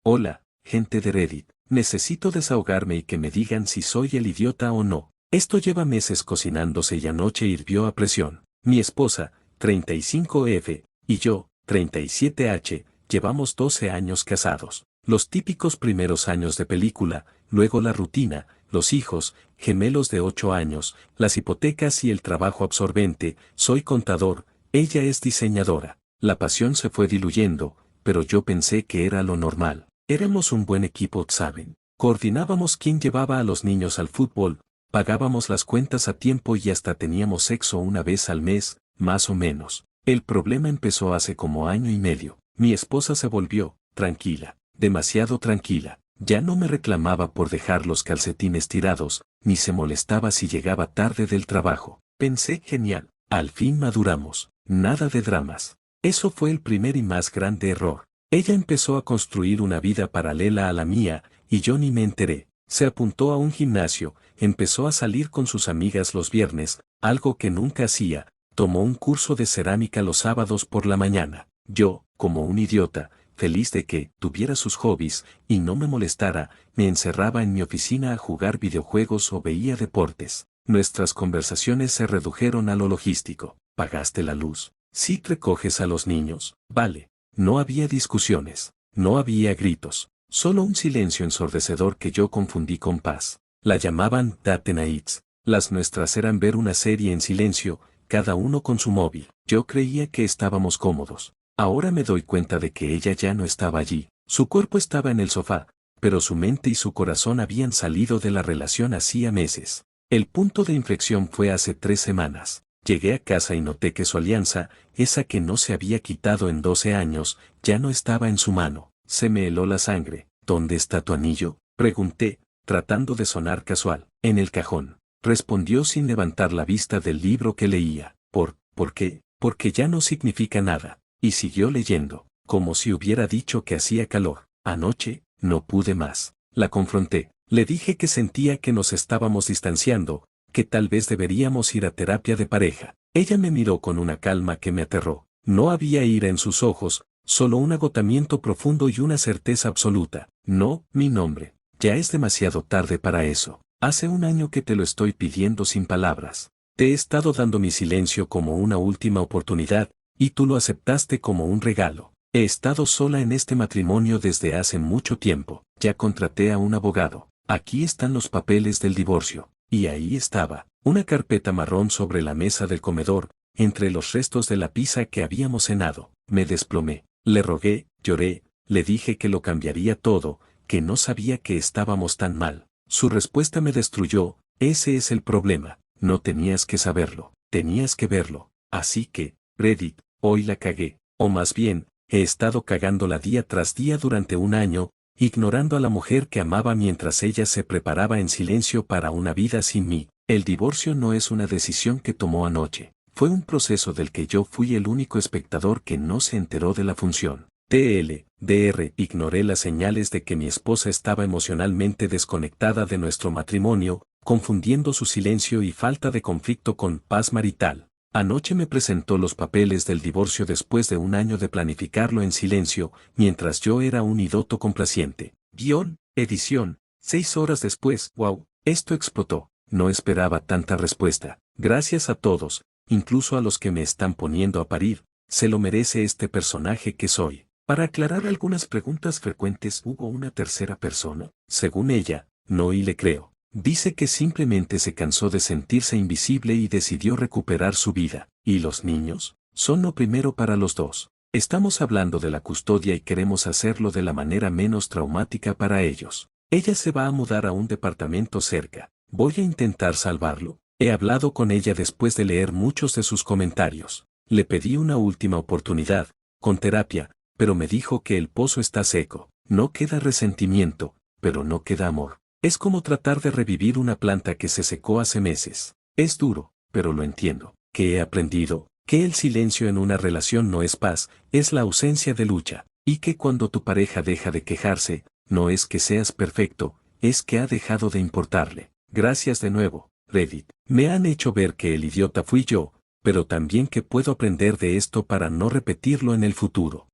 Hola, gente de Reddit. Necesito desahogarme y que me digan si soy el idiota o no. Esto lleva meses cocinándose y anoche hirvió a presión. Mi esposa, 35F, y yo, 37H, llevamos 12 años casados. Los típicos primeros años de película, luego la rutina, los hijos, gemelos de 8 años, las hipotecas y el trabajo absorbente. Soy contador, ella es diseñadora. La pasión se fue diluyendo, pero yo pensé que era lo normal. Éramos un buen equipo, ¿saben? Coordinábamos quién llevaba a los niños al fútbol, pagábamos las cuentas a tiempo y hasta teníamos sexo una vez al mes, más o menos. El problema empezó hace como año y medio. Mi esposa se volvió, tranquila, demasiado tranquila. Ya no me reclamaba por dejar los calcetines tirados, ni se molestaba si llegaba tarde del trabajo. Pensé, genial, al fin maduramos, nada de dramas. Eso fue el primer y más grande error. Ella empezó a construir una vida paralela a la mía, y yo ni me enteré. Se apuntó a un gimnasio, empezó a salir con sus amigas los viernes, algo que nunca hacía, tomó un curso de cerámica los sábados por la mañana. Yo, como un idiota, feliz de que tuviera sus hobbies y no me molestara, me encerraba en mi oficina a jugar videojuegos o veía deportes. Nuestras conversaciones se redujeron a lo logístico. ¿Pagaste la luz? ¿Sí recoges a los niños? Vale. No había discusiones, no había gritos, solo un silencio ensordecedor que yo confundí con paz. La llamaban Date Nights. Las nuestras eran ver una serie en silencio, cada uno con su móvil. Yo creía que estábamos cómodos. Ahora me doy cuenta de que ella ya no estaba allí. Su cuerpo estaba en el sofá, pero su mente y su corazón habían salido de la relación hacía meses. El punto de inflexión fue hace 3 semanas. Llegué a casa y noté que su alianza, esa que no se había quitado en 12 años, ya no estaba en su mano. Se me heló la sangre. ¿Dónde está tu anillo? Pregunté, tratando de sonar casual. En el cajón. Respondió sin levantar la vista del libro que leía. ¿Por qué? Porque ya no significa nada. Y siguió leyendo, como si hubiera dicho que hacía calor. Anoche, no pude más. La confronté. Le dije que sentía que nos estábamos distanciando, que tal vez deberíamos ir a terapia de pareja. Ella me miró con una calma que me aterró. No había ira en sus ojos, solo un agotamiento profundo y una certeza absoluta. No, mi nombre. Ya es demasiado tarde para eso. Hace un año que te lo estoy pidiendo sin palabras. Te he estado dando mi silencio como una última oportunidad, y tú lo aceptaste como un regalo. He estado sola en este matrimonio desde hace mucho tiempo. Ya contraté a un abogado. Aquí están los papeles del divorcio. Y ahí estaba, una carpeta marrón sobre la mesa del comedor, entre los restos de la pizza que habíamos cenado. Me desplomé, le rogué, lloré, le dije que lo cambiaría todo, que no sabía que estábamos tan mal. Su respuesta me destruyó. Ese es el problema, no tenías que saberlo, tenías que verlo. Así que, Reddit, hoy la cagué, o más bien, he estado cagándola día tras día durante un año, ignorando a la mujer que amaba mientras ella se preparaba en silencio para una vida sin mí. El divorcio no es una decisión que tomó anoche. Fue un proceso del que yo fui el único espectador que no se enteró de la función. Dr. Ignoré las señales de que mi esposa estaba emocionalmente desconectada de nuestro matrimonio, confundiendo su silencio y falta de conflicto con paz marital. Anoche me presentó los papeles del divorcio después de un año de planificarlo en silencio, mientras yo era un idoto complaciente. Guión, edición, 6 horas después. Wow, esto explotó. No esperaba tanta respuesta. Gracias a todos, incluso a los que me están poniendo a parir. Se lo merece este personaje que soy. Para aclarar algunas preguntas frecuentes, ¿hubo una tercera persona? Según ella, no, y le creo. Dice que simplemente se cansó de sentirse invisible y decidió recuperar su vida. ¿Y los niños? Son lo primero para los dos. Estamos hablando de la custodia y queremos hacerlo de la manera menos traumática para ellos. Ella se va a mudar a un departamento cerca. Voy a intentar salvarlo. He hablado con ella después de leer muchos de sus comentarios. Le pedí una última oportunidad, con terapia, pero me dijo que el pozo está seco. No queda resentimiento, pero no queda amor. Es como tratar de revivir una planta que se secó hace meses. Es duro, pero lo entiendo. ¿Qué he aprendido? Que el silencio en una relación no es paz, es la ausencia de lucha. Y que cuando tu pareja deja de quejarse, no es que seas perfecto, es que ha dejado de importarle. Gracias de nuevo, Reddit. Me han hecho ver que el idiota fui yo, pero también que puedo aprender de esto para no repetirlo en el futuro.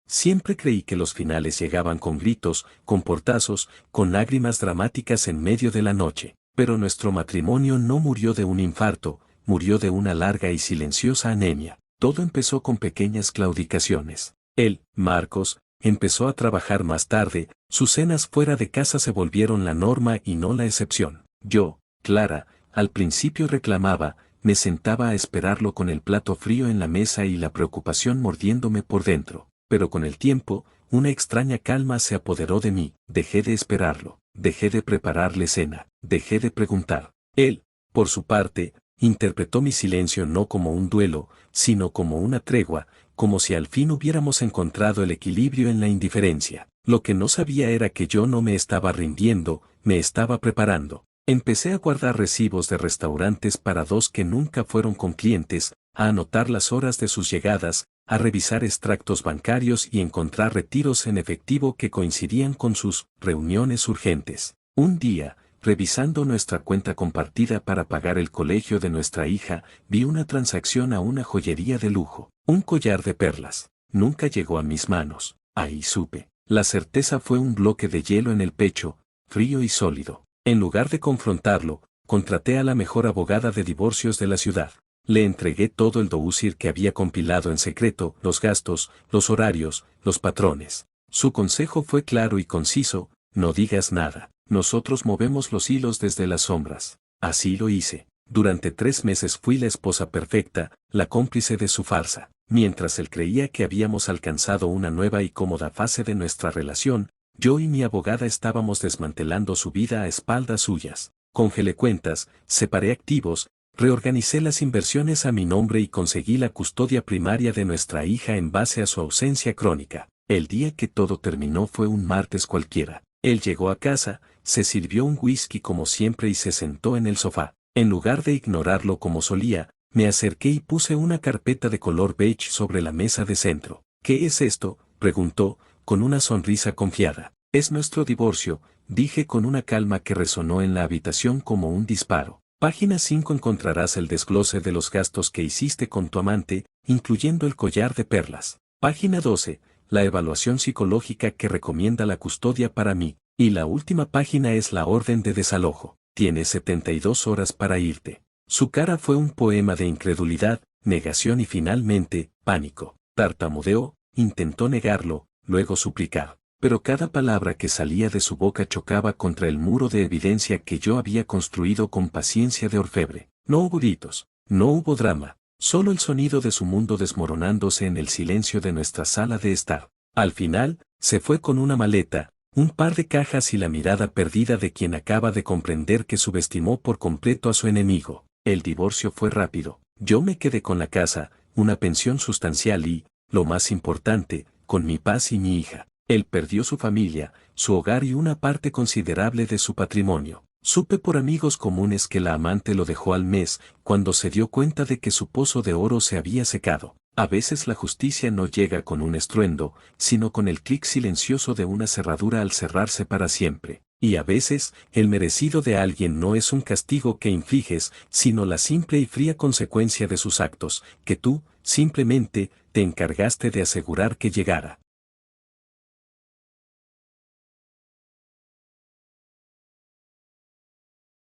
Siempre creí que los finales llegaban con gritos, con portazos, con lágrimas dramáticas en medio de la noche. Pero nuestro matrimonio no murió de un infarto, murió de una larga y silenciosa anemia. Todo empezó con pequeñas claudicaciones. Él, Marcos, empezó a trabajar más tarde, sus cenas fuera de casa se volvieron la norma y no la excepción. Yo, Clara, al principio reclamaba, me sentaba a esperarlo con el plato frío en la mesa y la preocupación mordiéndome por dentro. Pero con el tiempo, una extraña calma se apoderó de mí, dejé de esperarlo, dejé de prepararle cena, dejé de preguntar. Él, por su parte, interpretó mi silencio no como un duelo, sino como una tregua, como si al fin hubiéramos encontrado el equilibrio en la indiferencia. Lo que no sabía era que yo no me estaba rindiendo, me estaba preparando. Empecé a guardar recibos de restaurantes para dos que nunca fueron con clientes, a anotar las horas de sus llegadas, a revisar extractos bancarios y encontrar retiros en efectivo que coincidían con sus reuniones urgentes. Un día, revisando nuestra cuenta compartida para pagar el colegio de nuestra hija, vi una transacción a una joyería de lujo, un collar de perlas. Nunca llegó a mis manos. Ahí supe. La certeza fue un bloque de hielo en el pecho, frío y sólido. En lugar de confrontarlo, contraté a la mejor abogada de divorcios de la ciudad. Le entregué todo el dossier que había compilado en secreto, los gastos, los horarios, los patrones. Su consejo fue claro y conciso: no digas nada. Nosotros movemos los hilos desde las sombras. Así lo hice. Durante 3 meses fui la esposa perfecta, la cómplice de su farsa. Mientras él creía que habíamos alcanzado una nueva y cómoda fase de nuestra relación, yo y mi abogada estábamos desmantelando su vida a espaldas suyas. Congelé cuentas, separé activos, reorganicé las inversiones a mi nombre y conseguí la custodia primaria de nuestra hija en base a su ausencia crónica. El día que todo terminó fue un martes cualquiera. Él llegó a casa, se sirvió un whisky como siempre y se sentó en el sofá. En lugar de ignorarlo como solía, me acerqué y puse una carpeta de color beige sobre la mesa de centro. ¿Qué es esto?, preguntó, con una sonrisa confiada. Es nuestro divorcio, dije con una calma que resonó en la habitación como un disparo. Página 5 encontrarás el desglose de los gastos que hiciste con tu amante, incluyendo el collar de perlas. Página 12, la evaluación psicológica que recomienda la custodia para mí. Y la última página es la orden de desalojo. Tienes 72 horas para irte. Su cara fue un poema de incredulidad, negación y finalmente, pánico. Tartamudeó, intentó negarlo, luego suplicar. Pero cada palabra que salía de su boca chocaba contra el muro de evidencia que yo había construido con paciencia de orfebre. No hubo gritos, no hubo drama, solo el sonido de su mundo desmoronándose en el silencio de nuestra sala de estar. Al final, se fue con una maleta, un par de cajas y la mirada perdida de quien acaba de comprender que subestimó por completo a su enemigo. El divorcio fue rápido. Yo me quedé con la casa, una pensión sustancial y, lo más importante, con mi paz y mi hija. Él perdió su familia, su hogar y una parte considerable de su patrimonio. Supe por amigos comunes que la amante lo dejó al mes, cuando se dio cuenta de que su pozo de oro se había secado. A veces la justicia no llega con un estruendo, sino con el clic silencioso de una cerradura al cerrarse para siempre. Y a veces, el merecido de alguien no es un castigo que infliges, sino la simple y fría consecuencia de sus actos, que tú, simplemente, te encargaste de asegurar que llegara.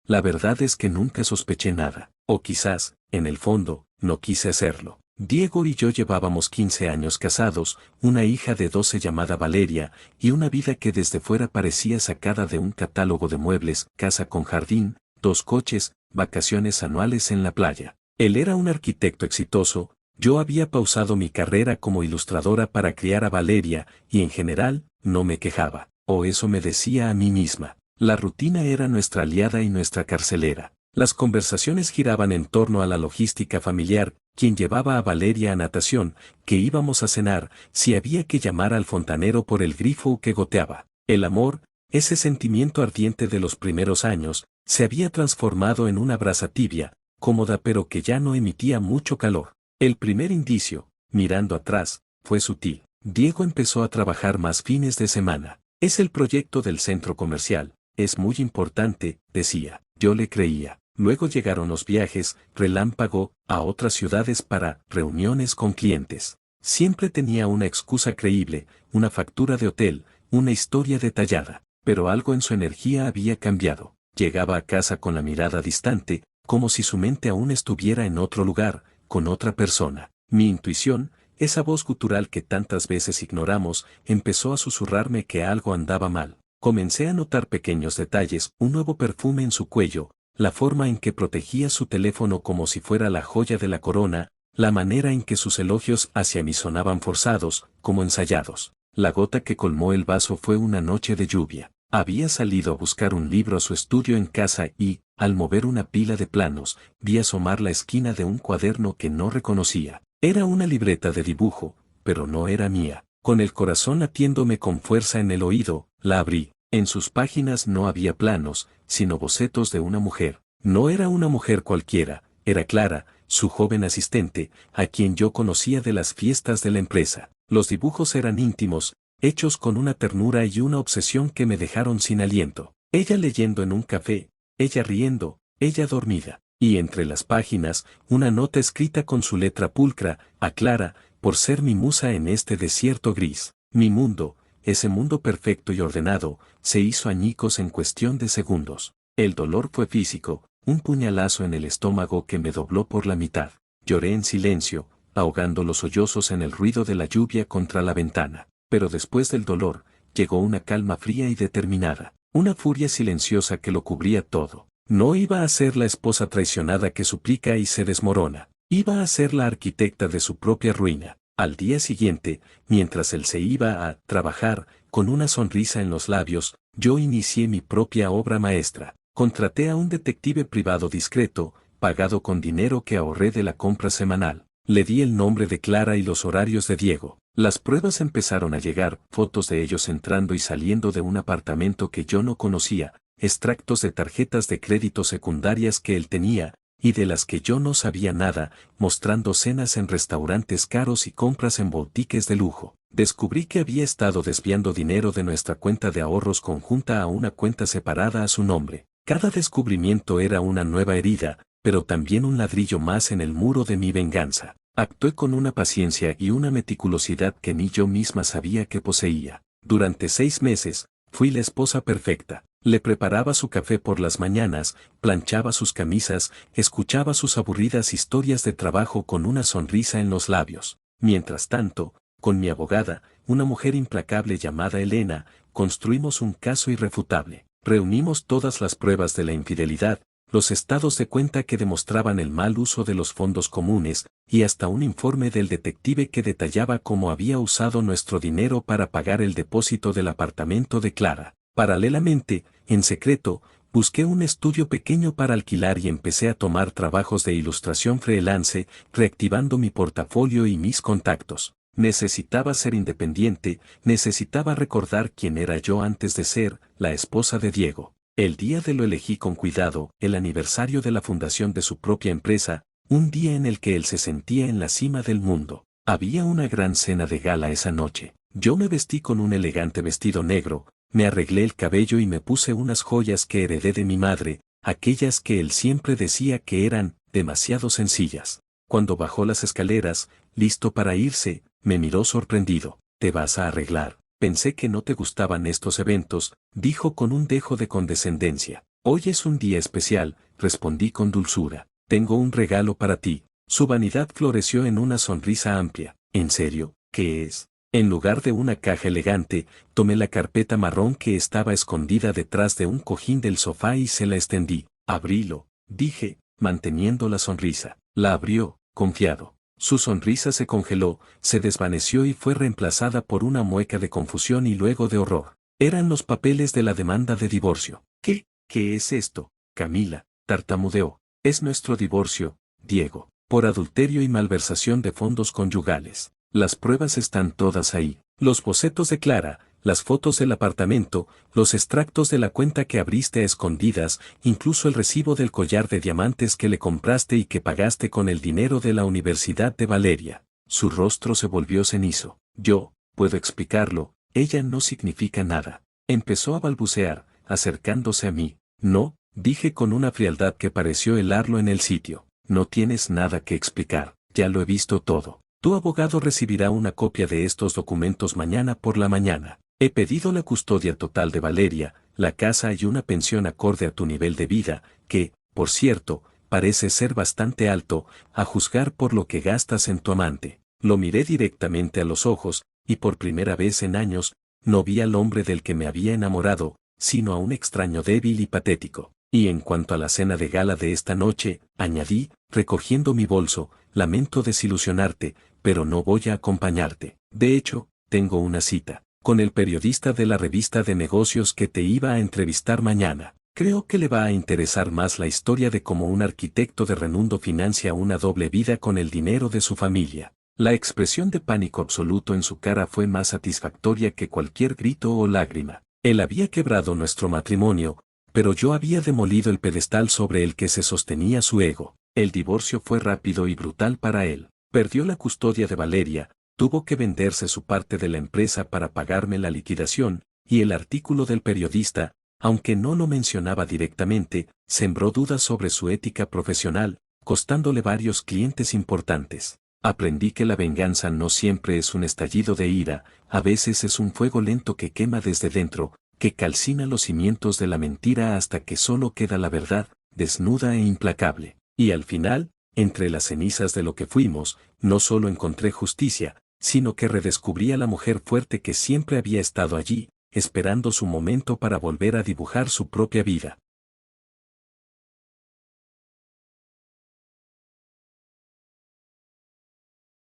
La verdad es que nunca sospeché nada, o quizás, en el fondo, no quise hacerlo. Diego y yo llevábamos 15 años casados, una hija de 12 llamada Valeria, y una vida que desde fuera parecía sacada de un catálogo de muebles, casa con jardín, 2 coches, vacaciones anuales en la playa. Él era un arquitecto exitoso, yo había pausado mi carrera como ilustradora para criar a Valeria, y en general, no me quejaba, o eso me decía a mí misma. La rutina era nuestra aliada y nuestra carcelera. Las conversaciones giraban en torno a la logística familiar, quién llevaba a Valeria a natación, que íbamos a cenar, si había que llamar al fontanero por el grifo que goteaba. El amor, ese sentimiento ardiente de los primeros años, se había transformado en una brasa tibia, cómoda pero que ya no emitía mucho calor. El primer indicio, mirando atrás, fue sutil. Diego empezó a trabajar más fines de semana. Es el proyecto del centro comercial. Es muy importante, decía. Yo le creía. Luego llegaron los viajes, relámpago, a otras ciudades para reuniones con clientes. Siempre tenía una excusa creíble, una factura de hotel, una historia detallada, pero algo en su energía había cambiado. Llegaba a casa con la mirada distante, como si su mente aún estuviera en otro lugar, con otra persona. Mi intuición, esa voz gutural que tantas veces ignoramos, empezó a susurrarme que algo andaba mal. Comencé a notar pequeños detalles, un nuevo perfume en su cuello, la forma en que protegía su teléfono como si fuera la joya de la corona, la manera en que sus elogios hacia mí sonaban forzados, como ensayados. La gota que colmó el vaso fue una noche de lluvia. Había salido a buscar un libro a su estudio en casa y, al mover una pila de planos, vi asomar la esquina de un cuaderno que no reconocía. Era una libreta de dibujo, pero no era mía. Con el corazón latiéndome con fuerza en el oído, la abrí. En sus páginas no había planos, sino bocetos de una mujer. No era una mujer cualquiera, era Clara, su joven asistente, a quien yo conocía de las fiestas de la empresa. Los dibujos eran íntimos, hechos con una ternura y una obsesión que me dejaron sin aliento. Ella leyendo en un café, ella riendo, ella dormida. Y entre las páginas, una nota escrita con su letra pulcra, a Clara, por ser mi musa en este desierto gris. Mi mundo, ese mundo perfecto y ordenado, se hizo añicos en cuestión de segundos. El dolor fue físico, un puñalazo en el estómago que me dobló por la mitad. Lloré en silencio, ahogando los sollozos en el ruido de la lluvia contra la ventana. Pero después del dolor, llegó una calma fría y determinada, una furia silenciosa que lo cubría todo. No iba a ser la esposa traicionada que suplica y se desmorona, iba a ser la arquitecta de su propia ruina. Al día siguiente, mientras él se iba a trabajar, con una sonrisa en los labios, yo inicié mi propia obra maestra. Contraté a un detective privado discreto, pagado con dinero que ahorré de la compra semanal. Le di el nombre de Clara y los horarios de Diego. Las pruebas empezaron a llegar, fotos de ellos entrando y saliendo de un apartamento que yo no conocía, extractos de tarjetas de crédito secundarias que él tenía, y de las que yo no sabía nada, mostrando cenas en restaurantes caros y compras en boutiques de lujo. Descubrí que había estado desviando dinero de nuestra cuenta de ahorros conjunta a una cuenta separada a su nombre. Cada descubrimiento era una nueva herida, pero también un ladrillo más en el muro de mi venganza. Actué con una paciencia y una meticulosidad que ni yo misma sabía que poseía. Durante 6 meses, fui la esposa perfecta. Le preparaba su café por las mañanas, planchaba sus camisas, escuchaba sus aburridas historias de trabajo con una sonrisa en los labios. Mientras tanto, con mi abogada, una mujer implacable llamada Elena, construimos un caso irrefutable. Reunimos todas las pruebas de la infidelidad, los estados de cuenta que demostraban el mal uso de los fondos comunes, y hasta un informe del detective que detallaba cómo había usado nuestro dinero para pagar el depósito del apartamento de Clara. Paralelamente, en secreto, busqué un estudio pequeño para alquilar y empecé a tomar trabajos de ilustración freelance, reactivando mi portafolio y mis contactos. Necesitaba ser independiente, necesitaba recordar quién era yo antes de ser la esposa de Diego. El día de lo elegí con cuidado, el aniversario de la fundación de su propia empresa, un día en el que él se sentía en la cima del mundo. Había una gran cena de gala esa noche. Yo me vestí con un elegante vestido negro, me arreglé el cabello y me puse unas joyas que heredé de mi madre, aquellas que él siempre decía que eran demasiado sencillas. Cuando bajó las escaleras, listo para irse, me miró sorprendido. ¿Te vas a arreglar? Pensé que no te gustaban estos eventos, dijo con un dejo de condescendencia. Hoy es un día especial, respondí con dulzura. Tengo un regalo para ti. Su vanidad floreció en una sonrisa amplia. ¿En serio? ¿Qué es? En lugar de una caja elegante, tomé la carpeta marrón que estaba escondida detrás de un cojín del sofá y se la extendí. Abrilo, dije, manteniendo la sonrisa. La abrió, confiado. Su sonrisa se congeló, se desvaneció y fue reemplazada por una mueca de confusión y luego de horror. Eran los papeles de la demanda de divorcio. ¿Qué? ¿Qué es esto? Camila, tartamudeó. Es nuestro divorcio, Diego, por adulterio y malversación de fondos conyugales. Las pruebas están todas ahí. Los bocetos de Clara, las fotos del apartamento, los extractos de la cuenta que abriste a escondidas, incluso el recibo del collar de diamantes que le compraste y que pagaste con el dinero de la Universidad de Valeria. Su rostro se volvió cenizo. Yo, puedo explicarlo, ella no significa nada. Empezó a balbucear, acercándose a mí. No, dije con una frialdad que pareció helarlo en el sitio. No tienes nada que explicar, ya lo he visto todo. Tu abogado recibirá una copia de estos documentos mañana por la mañana. He pedido la custodia total de Valeria, la casa y una pensión acorde a tu nivel de vida, que, por cierto, parece ser bastante alto, a juzgar por lo que gastas en tu amante. Lo miré directamente a los ojos, y por primera vez en años, no vi al hombre del que me había enamorado, sino a un extraño débil y patético. Y en cuanto a la cena de gala de esta noche, añadí, recogiendo mi bolso, lamento desilusionarte, pero no voy a acompañarte. De hecho, tengo una cita con el periodista de la revista de negocios que te iba a entrevistar mañana. Creo que le va a interesar más la historia de cómo un arquitecto de renombre financia una doble vida con el dinero de su familia. La expresión de pánico absoluto en su cara fue más satisfactoria que cualquier grito o lágrima. Él había quebrado nuestro matrimonio, pero yo había demolido el pedestal sobre el que se sostenía su ego. El divorcio fue rápido y brutal para él. Perdió la custodia de Valeria, tuvo que venderse su parte de la empresa para pagarme la liquidación, y el artículo del periodista, aunque no lo mencionaba directamente, sembró dudas sobre su ética profesional, costándole varios clientes importantes. Aprendí que la venganza no siempre es un estallido de ira, a veces es un fuego lento que quema desde dentro, que calcina los cimientos de la mentira hasta que solo queda la verdad, desnuda e implacable. Y al final, entre las cenizas de lo que fuimos, no solo encontré justicia, sino que redescubrí a la mujer fuerte que siempre había estado allí, esperando su momento para volver a dibujar su propia vida.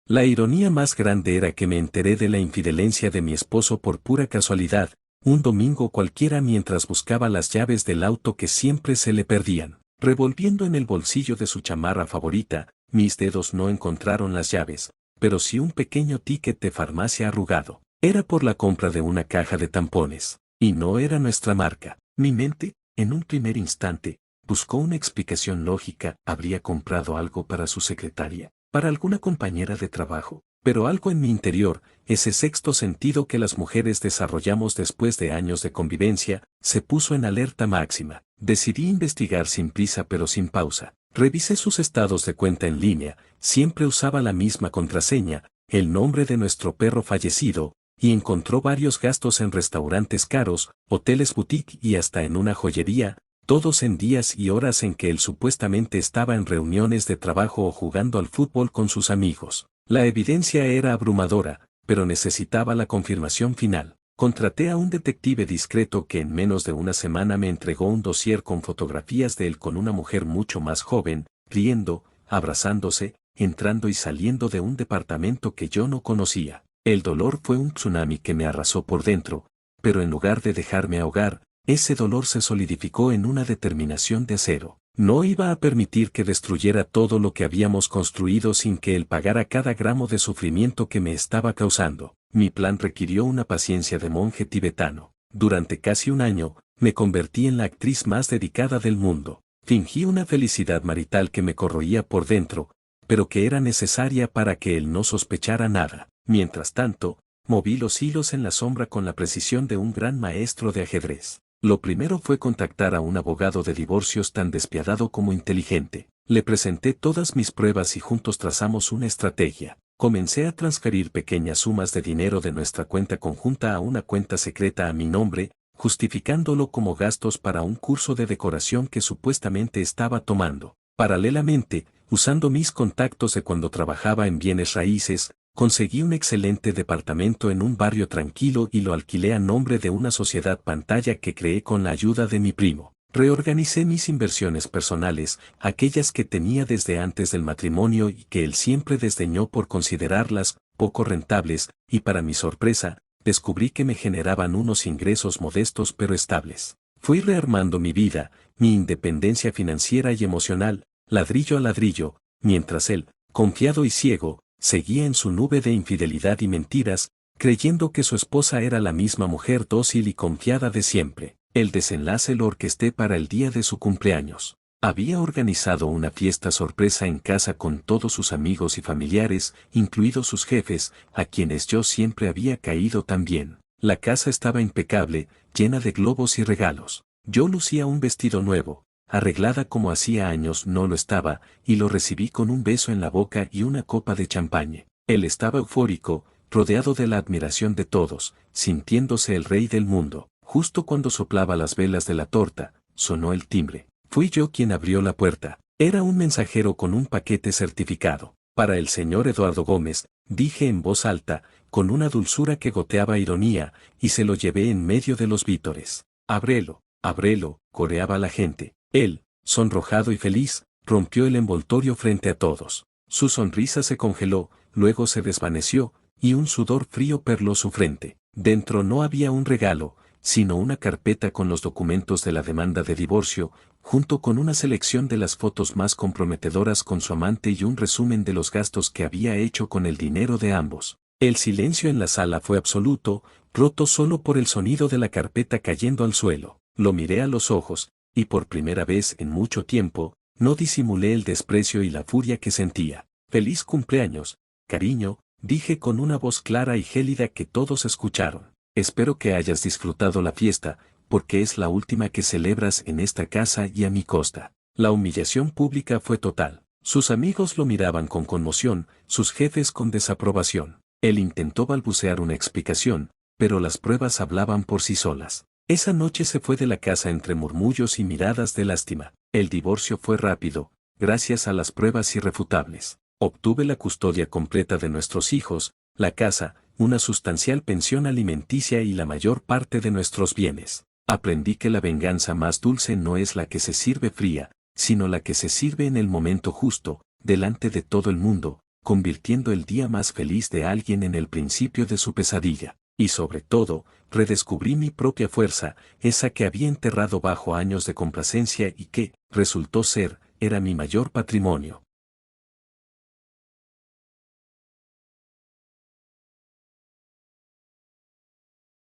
La ironía más grande era que me enteré de la infidelencia de mi esposo por pura casualidad, un domingo cualquiera mientras buscaba las llaves del auto que siempre se le perdían. Revolviendo en el bolsillo de su chamarra favorita, mis dedos no encontraron las llaves, pero sí un pequeño ticket de farmacia arrugado. Era por la compra de una caja de tampones, y no era nuestra marca. Mi mente, en un primer instante, buscó una explicación lógica. Habría comprado algo para su secretaria, para alguna compañera de trabajo, pero algo en mi interior, ese sexto sentido que las mujeres desarrollamos después de años de convivencia, se puso en alerta máxima. Decidí investigar sin prisa pero sin pausa. Revisé sus estados de cuenta en línea, siempre usaba la misma contraseña, el nombre de nuestro perro fallecido, y encontró varios gastos en restaurantes caros, hoteles boutique y hasta en una joyería, todos en días y horas en que él supuestamente estaba en reuniones de trabajo o jugando al fútbol con sus amigos. La evidencia era abrumadora, pero necesitaba la confirmación final. Contraté a un detective discreto que en menos de una semana me entregó un dossier con fotografías de él con una mujer mucho más joven, riendo, abrazándose, entrando y saliendo de un departamento que yo no conocía. El dolor fue un tsunami que me arrasó por dentro, pero en lugar de dejarme ahogar, ese dolor se solidificó en una determinación de acero. No iba a permitir que destruyera todo lo que habíamos construido sin que él pagara cada gramo de sufrimiento que me estaba causando. Mi plan requirió una paciencia de monje tibetano. Durante casi un año, me convertí en la actriz más dedicada del mundo. Fingí una felicidad marital que me corroía por dentro, pero que era necesaria para que él no sospechara nada. Mientras tanto, moví los hilos en la sombra con la precisión de un gran maestro de ajedrez. Lo primero fue contactar a un abogado de divorcios tan despiadado como inteligente. Le presenté todas mis pruebas y juntos trazamos una estrategia. Comencé a transferir pequeñas sumas de dinero de nuestra cuenta conjunta a una cuenta secreta a mi nombre, justificándolo como gastos para un curso de decoración que supuestamente estaba tomando. Paralelamente, usando mis contactos de cuando trabajaba en bienes raíces, conseguí un excelente departamento en un barrio tranquilo y lo alquilé a nombre de una sociedad pantalla que creé con la ayuda de mi primo. Reorganicé mis inversiones personales, aquellas que tenía desde antes del matrimonio y que él siempre desdeñó por considerarlas poco rentables, y para mi sorpresa, descubrí que me generaban unos ingresos modestos pero estables. Fui rearmando mi vida, mi independencia financiera y emocional, ladrillo a ladrillo, mientras él, confiado y ciego, seguía en su nube de infidelidad y mentiras, creyendo que su esposa era la misma mujer dócil y confiada de siempre. El desenlace lo orquesté para el día de su cumpleaños. Había organizado una fiesta sorpresa en casa con todos sus amigos y familiares, incluidos sus jefes, a quienes yo siempre había caído tan bien. La casa estaba impecable, llena de globos y regalos. Yo lucía un vestido nuevo, arreglada como hacía años no lo estaba, y lo recibí con un beso en la boca y una copa de champagne. Él estaba eufórico, rodeado de la admiración de todos, sintiéndose el rey del mundo. Justo cuando soplaba las velas de la torta, sonó el timbre. Fui yo quien abrió la puerta. Era un mensajero con un paquete certificado. Para el señor Eduardo Gómez, dije en voz alta, con una dulzura que goteaba ironía, y se lo llevé en medio de los vítores. Ábrelo, coreaba la gente. Él, sonrojado y feliz, rompió el envoltorio frente a todos. Su sonrisa se congeló, luego se desvaneció, y un sudor frío perló su frente. Dentro no había un regalo, sino una carpeta con los documentos de la demanda de divorcio, junto con una selección de las fotos más comprometedoras con su amante y un resumen de los gastos que había hecho con el dinero de ambos. El silencio en la sala fue absoluto, roto solo por el sonido de la carpeta cayendo al suelo. Lo miré a los ojos, y por primera vez en mucho tiempo, no disimulé el desprecio y la furia que sentía. «Feliz cumpleaños, cariño», dije con una voz clara y gélida que todos escucharon. «Espero que hayas disfrutado la fiesta, porque es la última que celebras en esta casa y a mi costa». La humillación pública fue total. Sus amigos lo miraban con conmoción, sus jefes con desaprobación. Él intentó balbucear una explicación, pero las pruebas hablaban por sí solas. Esa noche se fue de la casa entre murmullos y miradas de lástima. El divorcio fue rápido, gracias a las pruebas irrefutables. Obtuve la custodia completa de nuestros hijos, la casa, una sustancial pensión alimenticia y la mayor parte de nuestros bienes. Aprendí que la venganza más dulce no es la que se sirve fría, sino la que se sirve en el momento justo, delante de todo el mundo, convirtiendo el día más feliz de alguien en el principio de su pesadilla. Y sobre todo, redescubrí mi propia fuerza, esa que había enterrado bajo años de complacencia y que, resultó ser, era mi mayor patrimonio.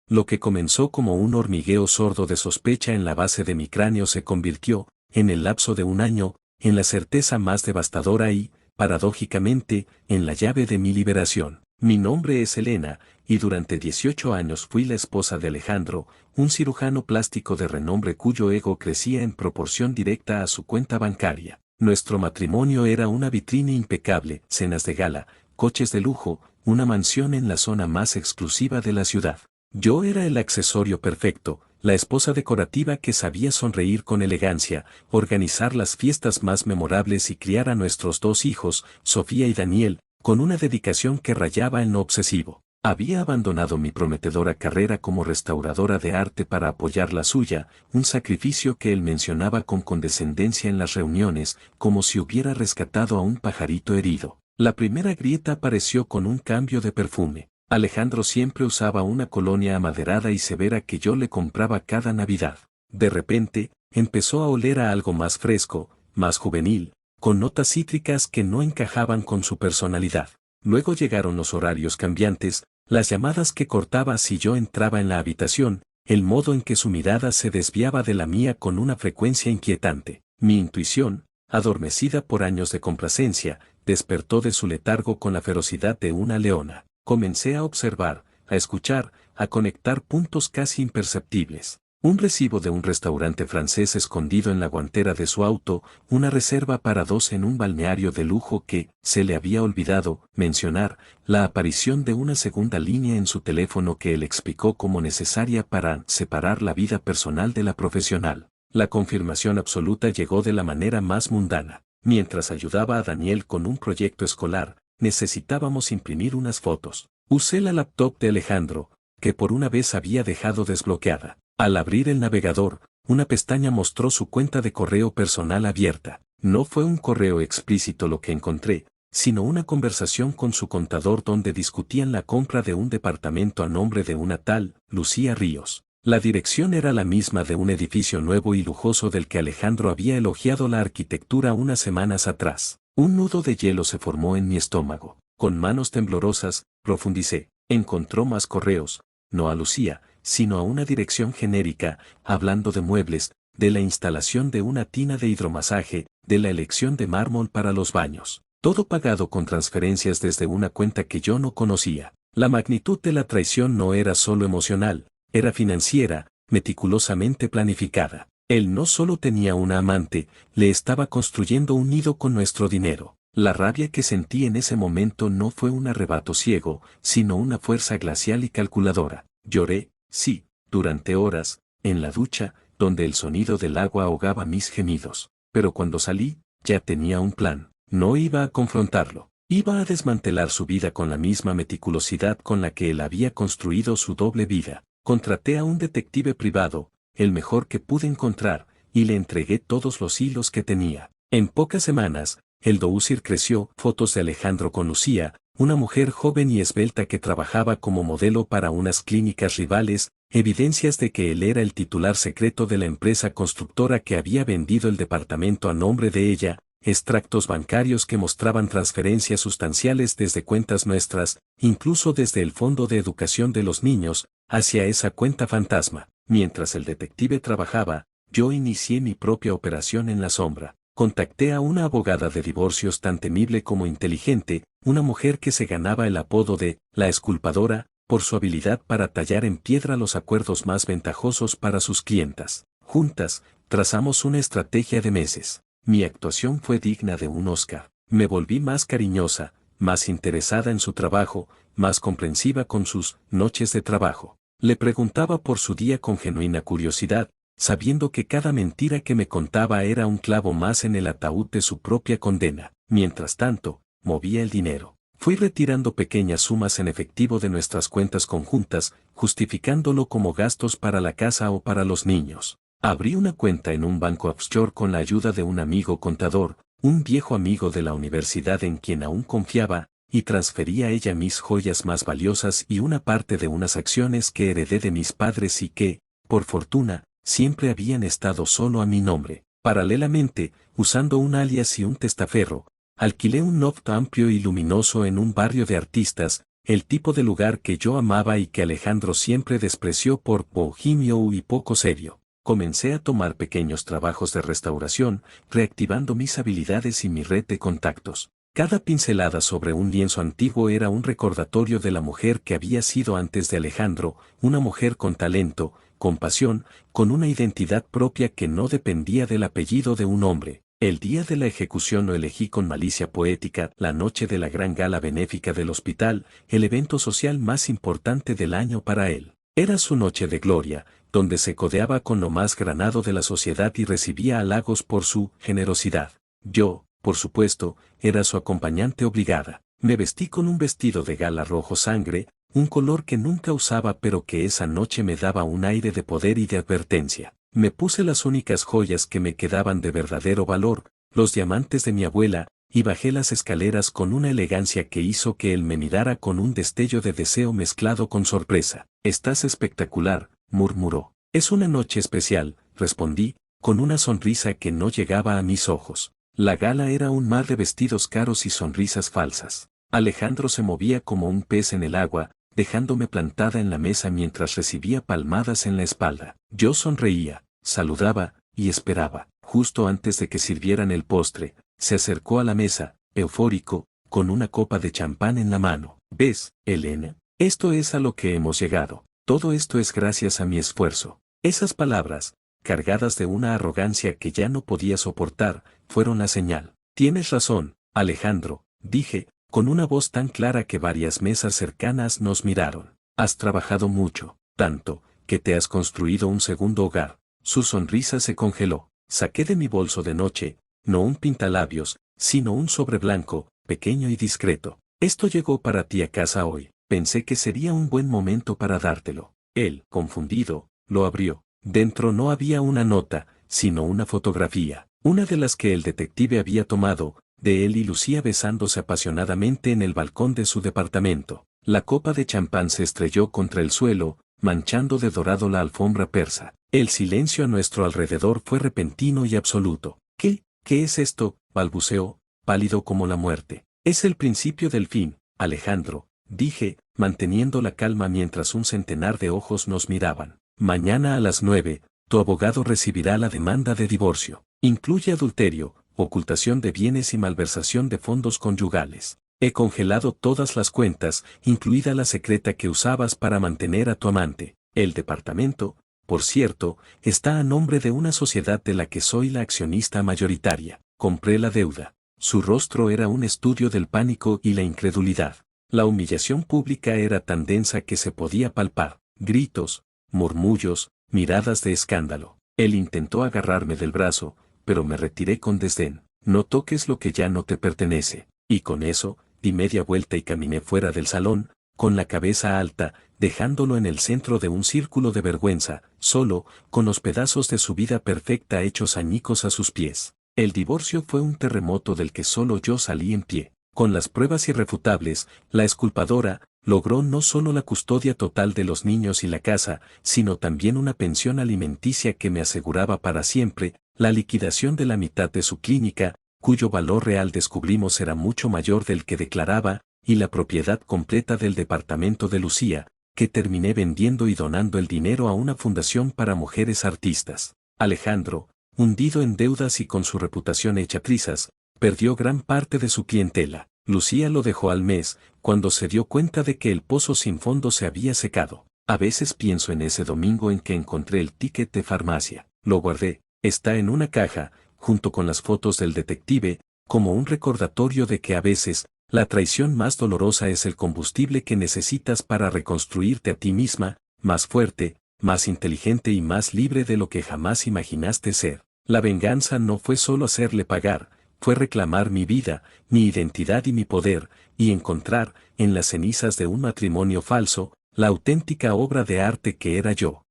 Lo que comenzó como un hormigueo sordo de sospecha en la base de mi cráneo se convirtió, en el lapso de un año, en la certeza más devastadora y, paradójicamente, en la llave de mi liberación. Mi nombre es Elena, y durante 18 años fui la esposa de Alejandro, un cirujano plástico de renombre cuyo ego crecía en proporción directa a su cuenta bancaria. Nuestro matrimonio era una vitrina impecable, cenas de gala, coches de lujo, una mansión en la zona más exclusiva de la ciudad. Yo era el accesorio perfecto, la esposa decorativa que sabía sonreír con elegancia, organizar las fiestas más memorables y criar a nuestros dos hijos, Sofía y Daniel, con una dedicación que rayaba en lo obsesivo. Había abandonado mi prometedora carrera como restauradora de arte para apoyar la suya, un sacrificio que él mencionaba con condescendencia en las reuniones, como si hubiera rescatado a un pajarito herido. La primera grieta apareció con un cambio de perfume. Alejandro siempre usaba una colonia amaderada y severa que yo le compraba cada Navidad. De repente, empezó a oler a algo más fresco, más juvenil, con notas cítricas que no encajaban con su personalidad. Luego llegaron los horarios cambiantes, las llamadas que cortaba si yo entraba en la habitación, el modo en que su mirada se desviaba de la mía con una frecuencia inquietante. Mi intuición, adormecida por años de complacencia, despertó de su letargo con la ferocidad de una leona. Comencé a observar, a escuchar, a conectar puntos casi imperceptibles. Un recibo de un restaurante francés escondido en la guantera de su auto, una reserva para dos en un balneario de lujo que, se le había olvidado, mencionar, la aparición de una segunda línea en su teléfono que él explicó como necesaria para separar la vida personal de la profesional. La confirmación absoluta llegó de la manera más mundana. Mientras ayudaba a Daniel con un proyecto escolar, necesitábamos imprimir unas fotos. Usé la laptop de Alejandro, que por una vez había dejado desbloqueada. Al abrir el navegador, una pestaña mostró su cuenta de correo personal abierta. No fue un correo explícito lo que encontré, sino una conversación con su contador donde discutían la compra de un departamento a nombre de una tal Lucía Ríos. La dirección era la misma de un edificio nuevo y lujoso del que Alejandro había elogiado la arquitectura unas semanas atrás. Un nudo de hielo se formó en mi estómago. Con manos temblorosas, profundicé. Encontró más correos, no a Lucía, sino a una dirección genérica, hablando de muebles, de la instalación de una tina de hidromasaje, de la elección de mármol para los baños. Todo pagado con transferencias desde una cuenta que yo no conocía. La magnitud de la traición no era solo emocional, era financiera, meticulosamente planificada. Él no solo tenía una amante, le estaba construyendo un nido con nuestro dinero. La rabia que sentí en ese momento no fue un arrebato ciego, sino una fuerza glacial y calculadora. Lloré, sí, durante horas, en la ducha, donde el sonido del agua ahogaba mis gemidos. Pero cuando salí, ya tenía un plan. No iba a confrontarlo. Iba a desmantelar su vida con la misma meticulosidad con la que él había construido su doble vida. Contraté a un detective privado, el mejor que pude encontrar, y le entregué todos los hilos que tenía. En pocas semanas, el dousir creció. Fotos de Alejandro con Lucía, una mujer joven y esbelta que trabajaba como modelo para unas clínicas rivales, evidencias de que él era el titular secreto de la empresa constructora que había vendido el departamento a nombre de ella, extractos bancarios que mostraban transferencias sustanciales desde cuentas nuestras, incluso desde el Fondo de Educación de los Niños, hacia esa cuenta fantasma. Mientras el detective trabajaba, yo inicié mi propia operación en la sombra. Contacté a una abogada de divorcios tan temible como inteligente, una mujer que se ganaba el apodo de la esculpadora, por su habilidad para tallar en piedra los acuerdos más ventajosos para sus clientas. Juntas, trazamos una estrategia de meses. Mi actuación fue digna de un Oscar. Me volví más cariñosa, más interesada en su trabajo, más comprensiva con sus noches de trabajo. Le preguntaba por su día con genuina curiosidad, sabiendo que cada mentira que me contaba era un clavo más en el ataúd de su propia condena. Mientras tanto, movía el dinero. Fui retirando pequeñas sumas en efectivo de nuestras cuentas conjuntas, justificándolo como gastos para la casa o para los niños. Abrí una cuenta en un banco offshore con la ayuda de un amigo contador, un viejo amigo de la universidad en quien aún confiaba, y transferí a ella mis joyas más valiosas y una parte de unas acciones que heredé de mis padres y que, por fortuna, siempre habían estado solo a mi nombre. Paralelamente, usando un alias y un testaferro, alquilé un loft amplio y luminoso en un barrio de artistas, el tipo de lugar que yo amaba y que Alejandro siempre despreció por bohemio y poco serio. Comencé a tomar pequeños trabajos de restauración, reactivando mis habilidades y mi red de contactos. Cada pincelada sobre un lienzo antiguo era un recordatorio de la mujer que había sido antes de Alejandro, una mujer con talento, con pasión, con una identidad propia que no dependía del apellido de un hombre. El día de la ejecución lo elegí con malicia poética, la noche de la gran gala benéfica del hospital, el evento social más importante del año para él. Era su noche de gloria, donde se codeaba con lo más granado de la sociedad y recibía halagos por su generosidad. Yo, por supuesto, era su acompañante obligada. Me vestí con un vestido de gala rojo sangre, un color que nunca usaba pero que esa noche me daba un aire de poder y de advertencia. Me puse las únicas joyas que me quedaban de verdadero valor, los diamantes de mi abuela, y bajé las escaleras con una elegancia que hizo que él me mirara con un destello de deseo mezclado con sorpresa. «Estás espectacular», murmuró. «Es una noche especial», respondí, con una sonrisa que no llegaba a mis ojos. La gala era un mar de vestidos caros y sonrisas falsas. Alejandro se movía como un pez en el agua, dejándome plantada en la mesa mientras recibía palmadas en la espalda. Yo sonreía, saludaba, y esperaba. Justo antes de que sirvieran el postre, se acercó a la mesa, eufórico, con una copa de champán en la mano. «¿Ves, Elena? Esto es a lo que hemos llegado. Todo esto es gracias a mi esfuerzo». Esas palabras, cargadas de una arrogancia que ya no podía soportar, fueron la señal. «Tienes razón, Alejandro», dije, con una voz tan clara que varias mesas cercanas nos miraron. «Has trabajado mucho, tanto, que te has construido un segundo hogar». Su sonrisa se congeló. Saqué de mi bolso de noche, no un pintalabios, sino un sobre blanco, pequeño y discreto. «Esto llegó para ti a casa hoy. Pensé que sería un buen momento para dártelo». Él, confundido, lo abrió. Dentro no había una nota, sino una fotografía, una de las que el detective había tomado, de él y Lucía besándose apasionadamente en el balcón de su departamento. La copa de champán se estrelló contra el suelo, manchando de dorado la alfombra persa. El silencio a nuestro alrededor fue repentino y absoluto. ¿Qué es esto?, balbuceó, pálido como la muerte. «Es el principio del fin, Alejandro», dije, manteniendo la calma mientras un centenar de ojos nos miraban. «Mañana a las 9, tu abogado recibirá la demanda de divorcio. Incluye adulterio, ocultación de bienes y malversación de fondos conyugales. He congelado todas las cuentas, incluida la secreta que usabas para mantener a tu amante. El departamento, por cierto, está a nombre de una sociedad de la que soy la accionista mayoritaria. Compré la deuda. Su rostro era un estudio del pánico y la incredulidad. La humillación pública era tan densa que se podía palpar. Gritos, murmullos, miradas de escándalo. Él intentó agarrarme del brazo, pero me retiré con desdén. No toques lo que ya no te pertenece. Y con eso, di media vuelta y caminé fuera del salón, con la cabeza alta, dejándolo en el centro de un círculo de vergüenza, solo, con los pedazos de su vida perfecta hechos añicos a sus pies. El divorcio fue un terremoto del que solo yo salí en pie. Con las pruebas irrefutables, la exculpadora logró no solo la custodia total de los niños y la casa, sino también una pensión alimenticia que me aseguraba para siempre, la liquidación de la mitad de su clínica, cuyo valor real descubrimos era mucho mayor del que declaraba, y la propiedad completa del departamento de Lucía, que terminé vendiendo y donando el dinero a una fundación para mujeres artistas. Alejandro, hundido en deudas y con su reputación hecha trizas, perdió gran parte de su clientela. Lucía lo dejó al mes, cuando se dio cuenta de que el pozo sin fondo se había secado. A veces pienso en ese domingo en que encontré el ticket de farmacia. Lo guardé, está en una caja, junto con las fotos del detective, como un recordatorio de que a veces, la traición más dolorosa es el combustible que necesitas para reconstruirte a ti misma, más fuerte, más inteligente y más libre de lo que jamás imaginaste ser. La venganza no fue solo hacerle pagar, fue reclamar mi vida, mi identidad y mi poder, y encontrar, en las cenizas de un matrimonio falso, la auténtica obra de arte que era yo.